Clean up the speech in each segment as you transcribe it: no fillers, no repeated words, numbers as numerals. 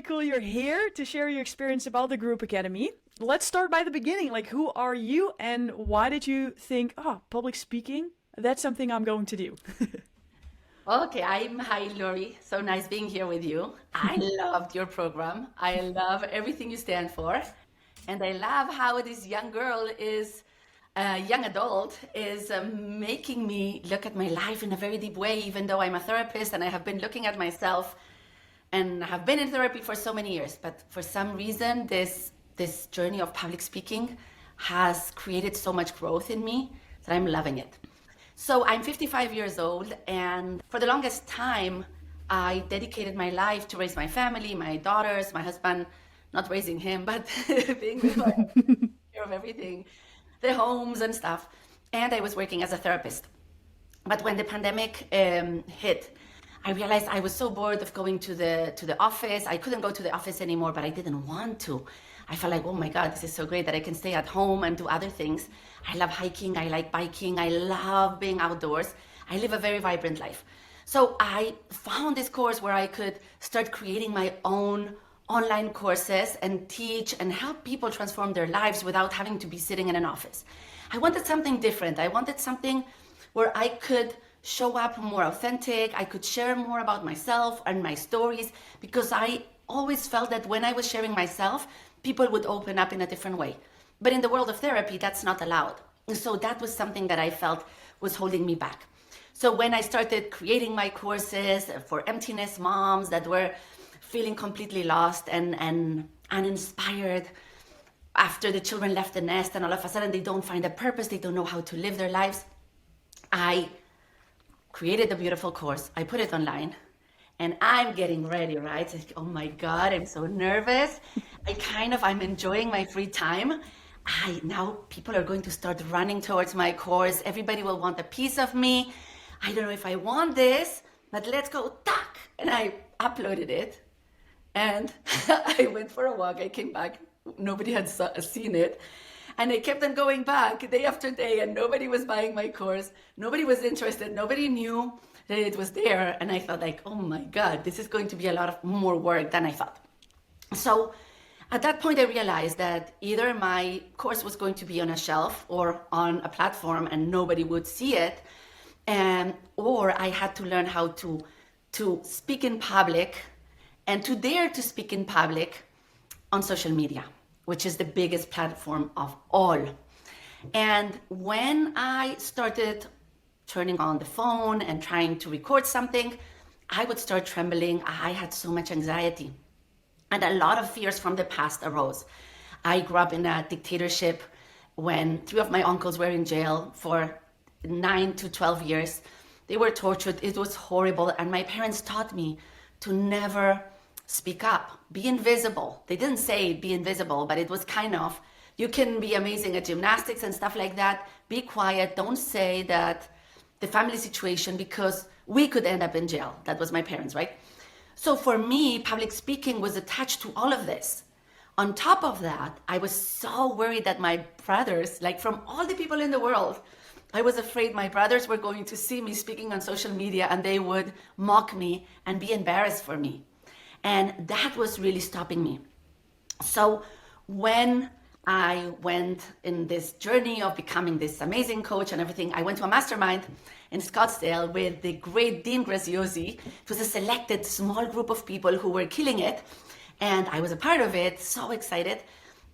really cool you're here to share your experience about the Group Academy. Let's start by the beginning. Like, who are you and why did you think, public speaking, that's something I'm going to do? Okay, hi Lori. So nice being here with you. I loved your program. I love everything you stand for. And I love how this young girl is, young adult, is making me look at my life in a very deep way, even though I'm a therapist and I have been looking at myself and have been in therapy for so many years. But for some reason, this journey of public speaking has created so much growth in me that I'm loving it. So I'm 55 years old, and for the longest time, I dedicated my life to raise my family, my daughters, my husband, not raising him, but being with my care of everything, the homes and stuff. And I was working as a therapist. But when the pandemic hit, I realized I was so bored of going to the office. I couldn't go to the office anymore, but I didn't want to. I felt like, oh my God, this is so great that I can stay at home and do other things. I love hiking, I like biking, I love being outdoors. I live a very vibrant life. So I found this course where I could start creating my own online courses and teach and help people transform their lives without having to be sitting in an office. I wanted something different. I wanted something where I could show up more authentic. I could share more about myself and my stories because I always felt that when I was sharing myself, people would open up in a different way. But in the world of therapy, that's not allowed. So that was something that I felt was holding me back. So when I started creating my courses for emptiness moms that were feeling completely lost and uninspired after the children left the nest and all of a sudden they don't find a purpose, they don't know how to live their lives, I created a beautiful course. I put it online and I'm getting ready, right? Like, oh my God, I'm so nervous. I'm enjoying my free time. Now people are going to start running towards my course. Everybody will want a piece of me. I don't know if I want this, but let's go, tack. And I uploaded it and I went for a walk. I came back. Nobody had seen it. And I kept on going back day after day and nobody was buying my course. Nobody was interested. Nobody knew that it was there. And I felt like, oh my God, this is going to be a lot of more work than I thought. So at that point, I realized that either my course was going to be on a shelf or on a platform and nobody would see it, or I had to learn how to speak in public and to dare to speak in public on social media, which is the biggest platform of all. And when I started turning on the phone and trying to record something, I would start trembling. I had so much anxiety. And a lot of fears from the past arose. I grew up in a dictatorship when 3 of my uncles were in jail for 9 to 12 years. They were tortured. It was horrible. And my parents taught me to never speak up, be invisible. They didn't say be invisible, but it was kind of, you can be amazing at gymnastics and stuff like that. Be quiet. Don't say that the family situation because we could end up in jail. That was my parents, right? So for me, public speaking was attached to all of this. On top of that, I was so worried that my brothers, like from all the people in the world, I was afraid my brothers were going to see me speaking on social media and they would mock me and be embarrassed for me. And that was really stopping me. So when I went in this journey of becoming this amazing coach and everything, I went to a mastermind in Scottsdale with the great Dean Graziosi. It was a selected small group of people who were killing it. And I was a part of it, so excited.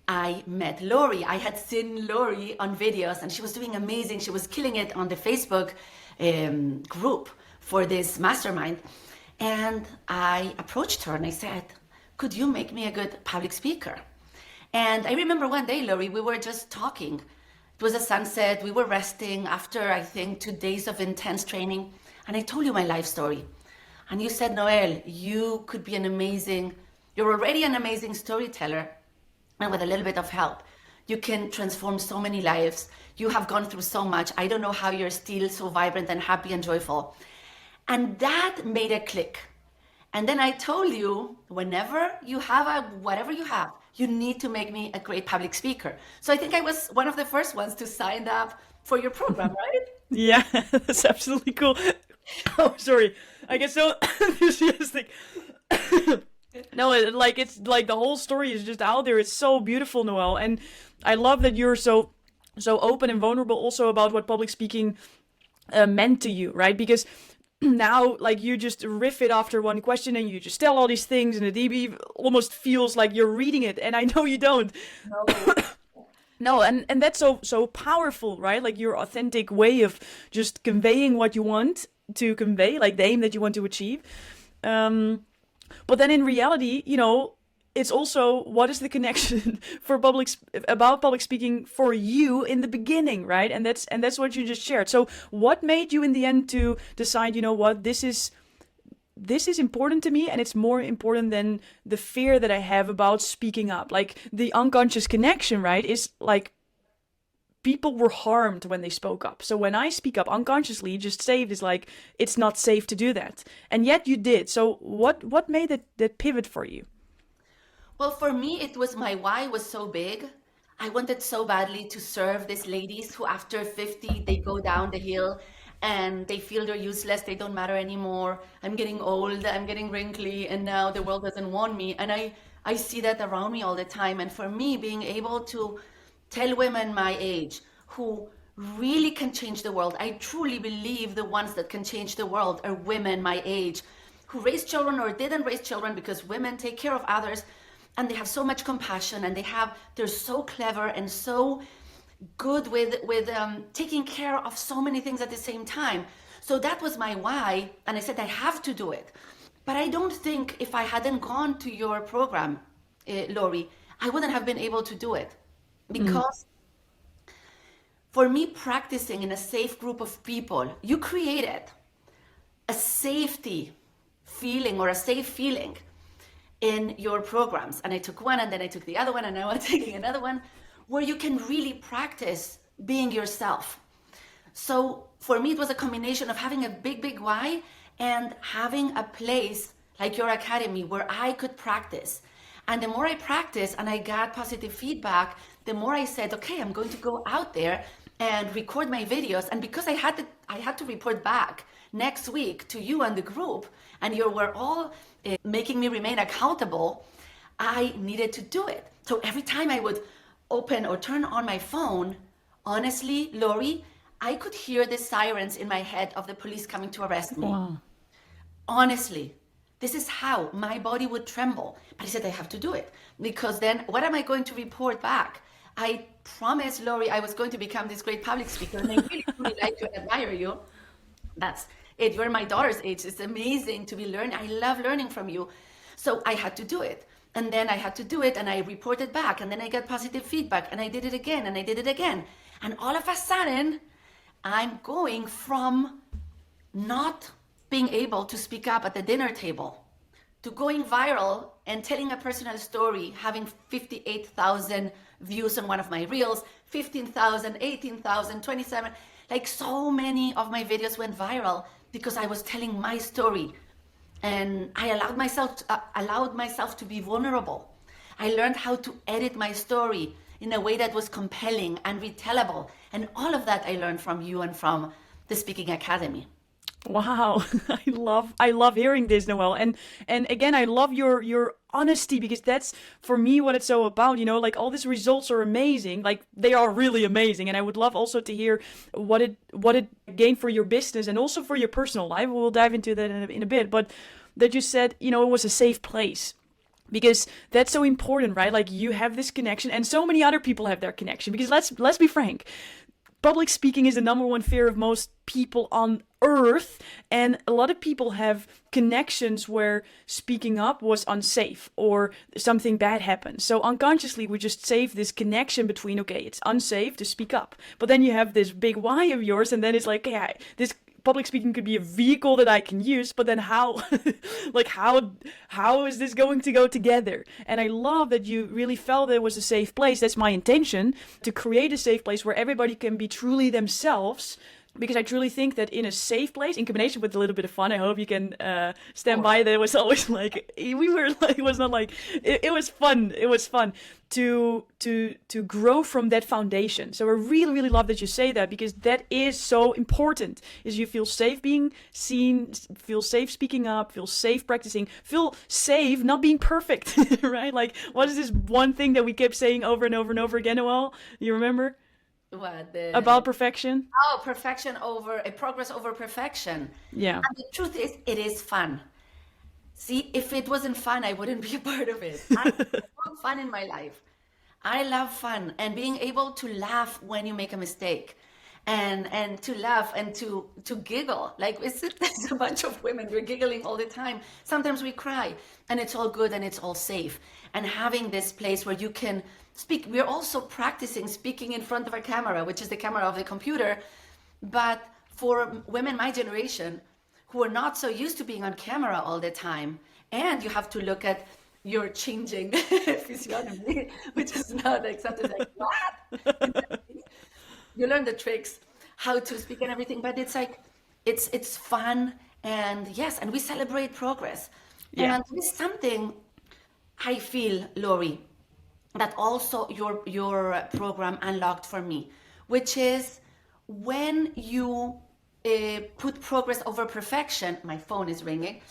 I met Lori. I had seen Lori on videos and she was doing amazing. She was killing it on the Facebook group for this mastermind. And I approached her and I said, could you make me a good public speaker? And I remember one day, Lori, we were just talking. It was a sunset. We were resting after, I think, 2 days of intense training. And I told you my life story. And you said, Noel, you're already an amazing storyteller. And with a little bit of help, you can transform so many lives. You have gone through so much. I don't know how you're still so vibrant and happy and joyful. And that made a click. And then I told you, whenever you have whatever you have, you need to make me a great public speaker. So I think I was one of the first ones to sign up for your program, right? Yeah, that's absolutely cool. Oh, sorry. I get so enthusiastic. No, it's like the whole story is just out there. It's so beautiful, Noel, and I love that you're so open and vulnerable also about what public speaking meant to you, right? Because now, like, you just riff it after one question and you just tell all these things, and it almost feels like you're reading it, and I know you don't. No. No, and that's so powerful, right? Like your authentic way of just conveying what you want to convey, like the aim that you want to achieve. Um, but then in reality, it's also what is the connection for about public speaking for you in the beginning, right? And that's what you just shared. So what made you in the end to decide, what, this is important to me, and it's more important than the fear that I have about speaking up. Like the unconscious connection, right, is like people were harmed when they spoke up. So when I speak up unconsciously, just saved is like it's not safe to do that. And yet you did. So what made that pivot for you? Well, for me, it was my why was so big. I wanted so badly to serve these ladies who, after 50, they go down the hill and they feel they're useless. They don't matter anymore. I'm getting old. I'm getting wrinkly, and now the world doesn't want me. And I see that around me all the time. And for me, being able to tell women my age who really can change the world, I truly believe the ones that can change the world are women my age who raise children or didn't raise children, because women take care of others and they have so much compassion, and they're so clever and so good with taking care of so many things at the same time. So that was my why, and I said I have to do it. But I don't think if I hadn't gone to your program, Lori, I wouldn't have been able to do it, because for me, practicing in a safe group of people, you created a safety feeling or a safe feeling in your programs. And I took one, and then I took the other one, and now I'm taking another one, where you can really practice being yourself. So for me, it was a combination of having a big why and having a place like your academy where I could practice. And the more I practiced and I got positive feedback, the more I said, okay, I'm going to go out there and record my videos. And because I had to report back next week to you and the group, and you were all making me remain accountable, I needed to do it. So every time I would open or turn on my phone, honestly, Lori, I could hear the sirens in my head of the police coming to arrest me. Wow. Honestly, this is how my body would tremble. But I said, I have to do it, because then what am I going to report back? I promised Lori I was going to become this great public speaker, and I really, really like you and admire you. That's it. You're my daughter's age. It's amazing to be learning. I love learning from you. So I had to do it. And then I had to do it, and I reported back, and then I got positive feedback, and I did it again, and I did it again. And all of a sudden, I'm going from not being able to speak up at the dinner table to going viral and telling a personal story, having 58,000 views on one of my reels, 15,000, 18,000, 27. Like, so many of my videos went viral because I was telling my story. And I allowed myself to be vulnerable. I learned how to edit my story in a way that was compelling and retellable. And all of that I learned from you and from the Speaking Academy. Wow. I love hearing this, Noel. And again, I love your honesty, because that's for me what it's so about, like all these results are amazing. Like they are really amazing. And I would love also to hear what it gained for your business and also for your personal life. We'll dive into that in a bit, but that you said, it was a safe place. Because that's so important, right? Like you have this connection, and so many other people have their connection. Because let's be frank, public speaking is the number one fear of most people on earth, and a lot of people have connections where speaking up was unsafe or something bad happened. So unconsciously we just save this connection between, okay, it's unsafe to speak up, but then you have this big why of yours, and then it's like, yeah, this public speaking could be a vehicle that I can use, but then how like how is this going to go together? And I love that you really felt it was a safe place. That's my intention, to create a safe place where everybody can be truly themselves, because I truly think that in a safe place, in combination with a little bit of fun, I hope you can stand by. That was always like we were like it was not like it was fun. It was fun to grow from that foundation. So I really really love that you say that, because that is so important. Is you feel safe being seen, feel safe speaking up, feel safe practicing, feel safe not being perfect, right? Like what is this one thing that we kept saying over and over and over again? Noel, you remember What the about perfection? Oh, perfection over a progress over perfection. Yeah. And the truth is, it is fun. See, if it wasn't fun, I wouldn't be a part of it. I love fun in my life. I love fun and being able to laugh when you make a mistake, and to laugh and to giggle. Like there's a bunch of women, we're giggling all the time. Sometimes we cry, and it's all good and it's all safe. And having this place where you can speak. We're also practicing speaking in front of a camera, which is the camera of the computer. But for women my generation who are not so used to being on camera all the time, and you have to look at your changing physiognomy, which is not like something like what? You learn the tricks, how to speak and everything, but it's like it's fun, and yes, and we celebrate progress. Yeah. And it's something I feel, Lori, that also your program unlocked for me, which is when you put progress over perfection. My phone is ringing.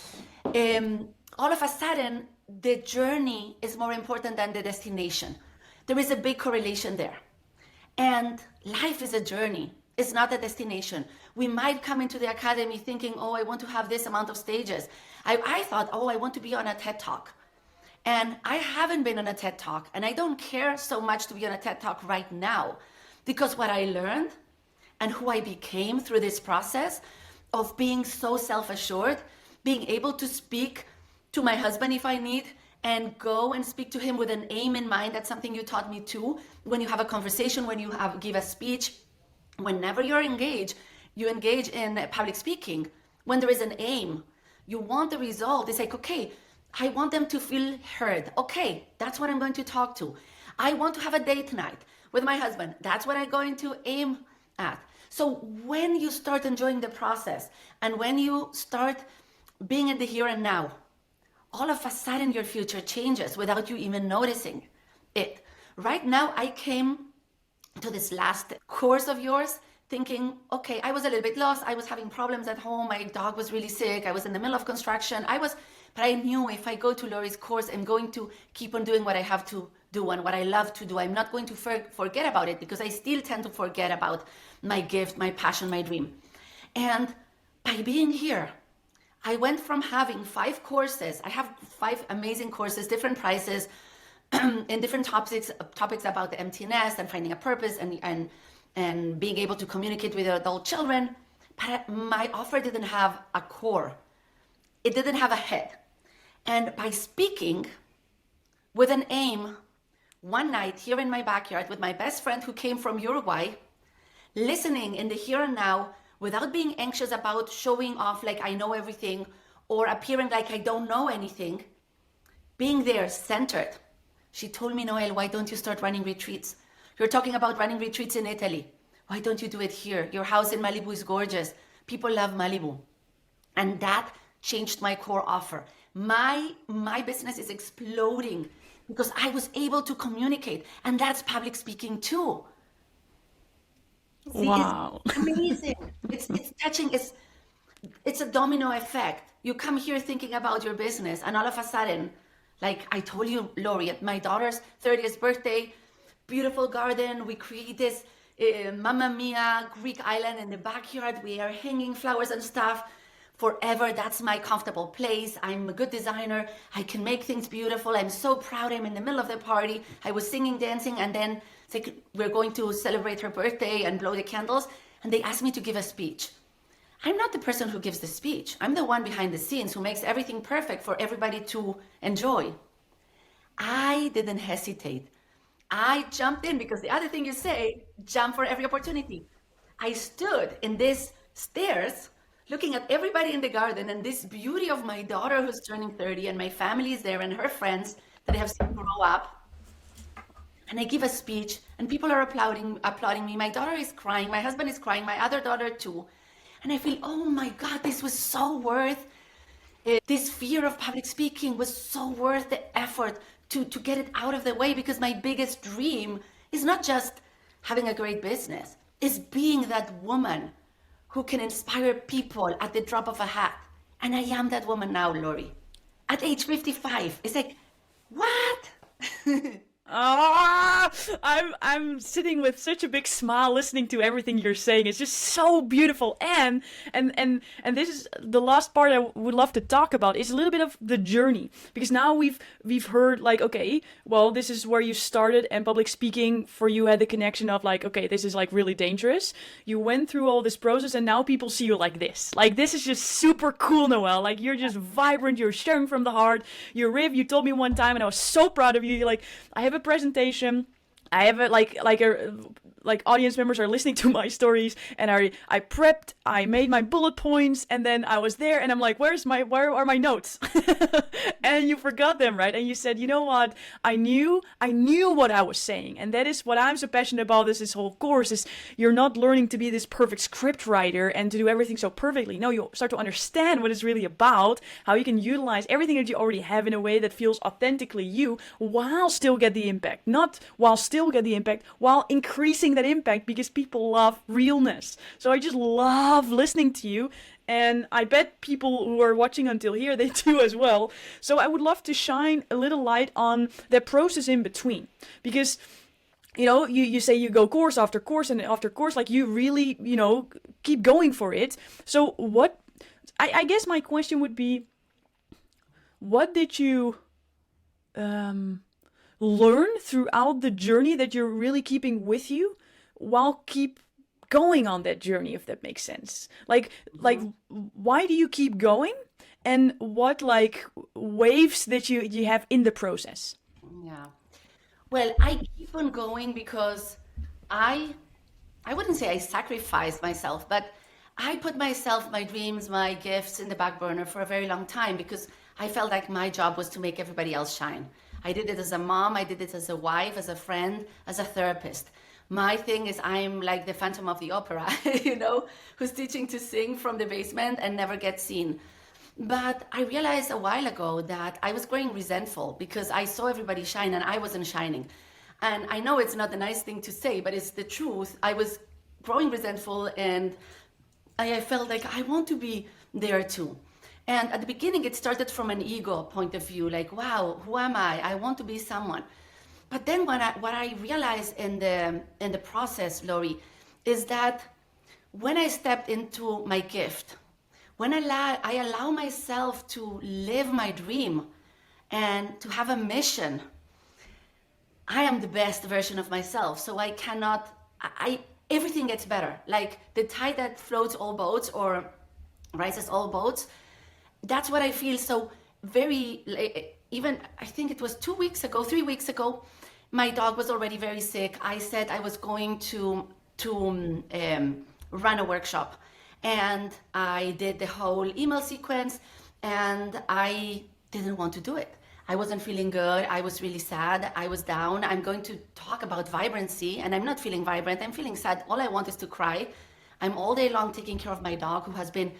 All of a sudden, the journey is more important than the destination. There is a big correlation there. And life is a journey. It's not a destination. We might come into the academy thinking, oh, I want to have this amount of stages. I thought, oh, I want to be on a TED Talk. And I haven't been on a TED Talk, and I don't care so much to be on a TED Talk right now, because what I learned and who I became through this process of being so self-assured, being able to speak to my husband if I need, and go and speak to him with an aim in mind. That's something you taught me too. When you have a conversation, when you give a speech, whenever you're engaged, you engage in public speaking. When there is an aim, you want the result. It's like, okay, I want them to feel heard. Okay, that's what I'm going to talk to. I want to have a date night with my husband. That's what I'm going to aim at. So when you start enjoying the process, and when you start being in the here and now, all of a sudden your future changes without you even noticing it. Right now, I came to this last course of yours thinking, okay, I was a little bit lost. I was having problems at home. My dog was really sick. I was in the middle of construction. But I knew if I go to Lori's course, I'm going to keep on doing what I have to do and what I love to do. I'm not going to forget about it, because I still tend to forget about my gift, my passion, my dream. And by being here, I went from having 5 courses. I have 5 amazing courses, different prices, in different topics about the MTNS and finding a purpose, and being able to communicate with adult children. But my offer didn't have a core. It didn't have a head. And by speaking with an aim, one night here in my backyard with my best friend who came from Uruguay, listening in the here and now, without being anxious about showing off like I know everything or appearing like I don't know anything, being there centered. She told me, Noel, why don't you start running retreats? You're talking about running retreats in Italy. Why don't you do it here? Your house in Malibu is gorgeous. People love Malibu. And that changed my core offer. My business is exploding because I was able to communicate. And that's public speaking too. See, Wow. it's amazing. It's touching. It's a domino effect. You come here thinking about your business, and all of a sudden, like I told you, Lori, at my daughter's 30th birthday, beautiful garden. We create this Mamma Mia Greek island in the backyard. We are hanging flowers and stuff forever. That's my comfortable place. I'm a good designer. I can make things beautiful. I'm so proud. I'm in the middle of the party. I was singing, dancing, and then it's like we're going to celebrate her birthday and blow the candles. And they asked me to give a speech. I'm not the person who gives the speech. I'm the one behind the scenes who makes everything perfect for everybody to enjoy. I didn't hesitate. I jumped in, because the other thing you say, jump for every opportunity. I stood in these stairs looking at everybody in the garden and this beauty of my daughter who's turning 30, and my family is there and her friends that I have seen grow up. and I give a speech, and people are applauding me. My daughter is crying, my husband is crying, my other daughter too. And I feel, oh my God, this was so worth it. This fear of public speaking was so worth the effort to get it out of the way, because my biggest dream is not just having a great business, is being that woman who can inspire people at the drop of a hat. And I am that woman now, Lori. At age 55. It's like, what? Ah, I'm sitting with such a big smile listening to everything you're saying. It's just so beautiful. And this is the last part I would love to talk about, is a little bit of the journey. Because now we've heard like, okay, well, this is where you started, and public speaking for you had the connection of like, okay, this is like really dangerous. You went through all this process, and now people see you like this. Like, this is just super cool, Noel. Like, you're just vibrant, you're sharing from the heart. You're Riv, you told me one time, and I was so proud of you. You're like, I have a presentation. I have it like audience members are listening to my stories, and I prepped, I made my bullet points, and then I was there, and I'm like, where are my notes? And you forgot them, right? And you said, you know what? I knew what I was saying, and that is what I'm so passionate about. This whole course is, you're not learning to be this perfect script writer and to do everything so perfectly. No, you start to understand what it's really about, how you can utilize everything that you already have in a way that feels authentically you, while still get the impact, not while still get the impact, while increasing that impact, because people love realness. So I just love listening to you, and I bet people who are watching until here, they do as well. So I would love to shine a little light on that process in between, because you say you go course after course and after course, like you really, keep going for it. So what, I guess my question would be, what did you learn throughout the journey that you're really keeping with you, while keep going on that journey, if that makes sense? Like why do you keep going, and what like waves that you have in the process? Yeah. Well, I keep on going because I I wouldn't say I sacrificed myself, but I put myself, my dreams, my gifts in the back burner for a very long time, because I felt like my job was to make everybody else shine. I did it as a mom, I did it as a wife, as a friend, as a therapist. My thing is, I'm like the Phantom of the Opera, who's teaching to sing from the basement and never gets seen. But I realized a while ago that I was growing resentful because I saw everybody shine and I wasn't shining. And I know it's not a nice thing to say, but it's the truth. I was growing resentful, and I felt like I want to be there too. And at the beginning, it started from an ego point of view, like, wow, who am I? I want to be someone. But then what I realized in the process, Lori, is that when I stepped into my gift, when I allow myself to live my dream and to have a mission, I am the best version of myself. So I cannot, everything gets better. Like the tide that floats all boats or rises all boats. That's what I feel. So even I think it was 2 weeks ago, 3 weeks ago, my dog was already very sick. I said I was going to run a workshop, and I did the whole email sequence, and I didn't want to do it. I wasn't feeling good. I was really sad. I was down. I'm going to talk about vibrancy, and I'm not feeling vibrant. I'm feeling sad. All I want is to cry. I'm all day long taking care of my dog, who has been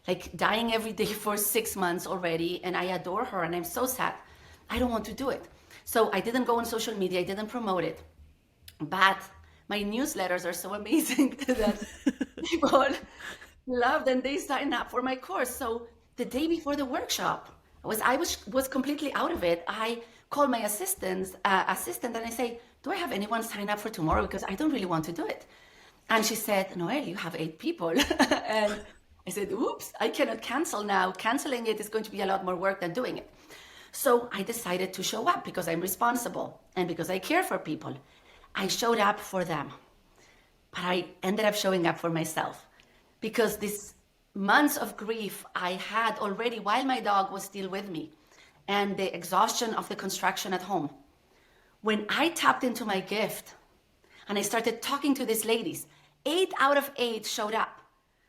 like dying every day for 6 months already, and I adore her, and I'm so sad. I don't want to do it. So I didn't go on social media. I didn't promote it. But my newsletters are so amazing that people loved, and they signed up for my course. So the day before the workshop, I was completely out of it. I called my assistant and I say, do I have anyone sign up for tomorrow? Because I don't really want to do it. And she said, Noel, you have 8 people. And I said, oops, I cannot cancel now. Canceling it is going to be a lot more work than doing it. So I decided to show up because I'm responsible and because I care for people. I showed up for them, but I ended up showing up for myself, because this months of grief I had already while my dog was still with me, and the exhaustion of the construction at home. When I tapped into my gift and I started talking to these ladies, 8 out of 8 showed up.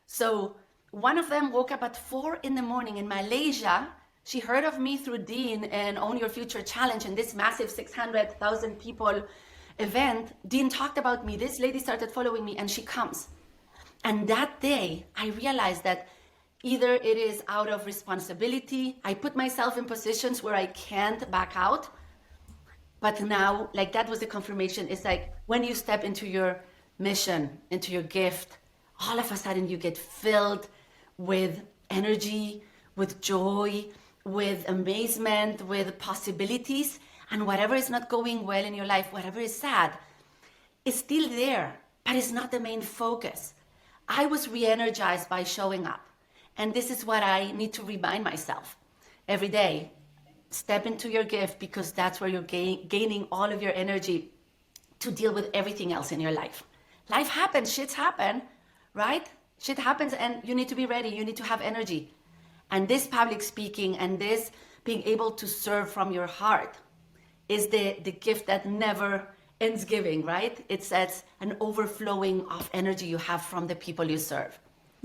So one of them woke up at 4 in the morning in Malaysia. She heard of me through Dean and Own Your Future Challenge and this massive 600,000 people event, Dean talked about me. This lady started following me and she comes. And that day, I realized that either it is out of responsibility, I put myself in positions where I can't back out. But now, like that was the confirmation. It's like when you step into your mission, into your gift, all of a sudden you get filled with energy, with joy, with amazement, with possibilities. And whatever is not going well in your life, whatever is sad, is still there, but it's not the main focus. I was re-energized by showing up. And this is what I need to remind myself every day. Step into your gift, because that's where you're gaining all of your energy to deal with everything else in your life. Life happens, shits happen, right? Shit happens and you need to be ready. You need to have energy. And this public speaking and this being able to serve from your heart is the gift that never ends giving, right? It's an overflowing of energy you have from the people you serve.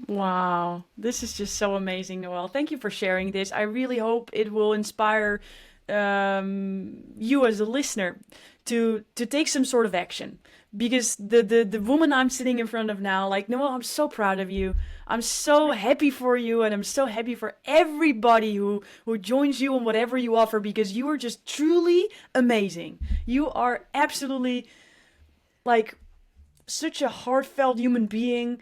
Wow, this is just so amazing, Noel. Thank you for sharing this. I really hope it will inspire you as a listener to take some sort of action. Because the woman I'm sitting in front of now, like, Noel, I'm so proud of you. I'm so happy for you, and I'm so happy for everybody who joins you and whatever you offer, because you are just truly amazing. You are absolutely like such a heartfelt human being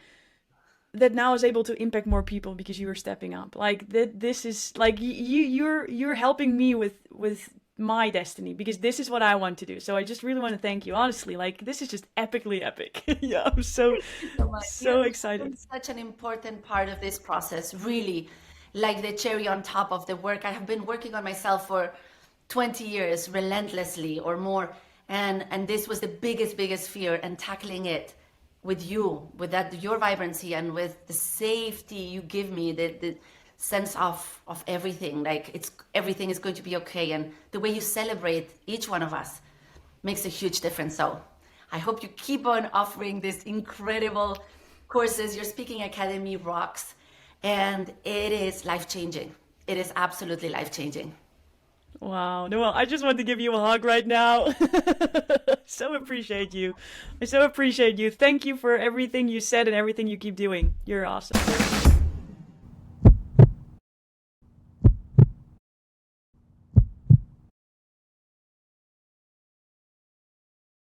that now is able to impact more people because you are stepping up. Like this is like you're helping me with my destiny, because this is what I want to do. So I just really want to thank you, honestly. Like, this is just epically epic. Yeah, I'm so excited. It's such an important part of this process, really, like the cherry on top of the work. I have been working on myself for 20 years relentlessly or more, and this was the biggest fear, and tackling it with you, with that your vibrancy and with the safety you give me, the sense of everything, like everything is going to be okay, and the way you celebrate each one of us makes a huge difference. So I hope you keep on offering these incredible courses. Your speaking academy rocks, and it is life-changing. It is absolutely life-changing. Wow, Noel, I just want to give you a hug right now. So appreciate you. I so appreciate you. Thank you for everything you said and everything you keep doing. You're awesome.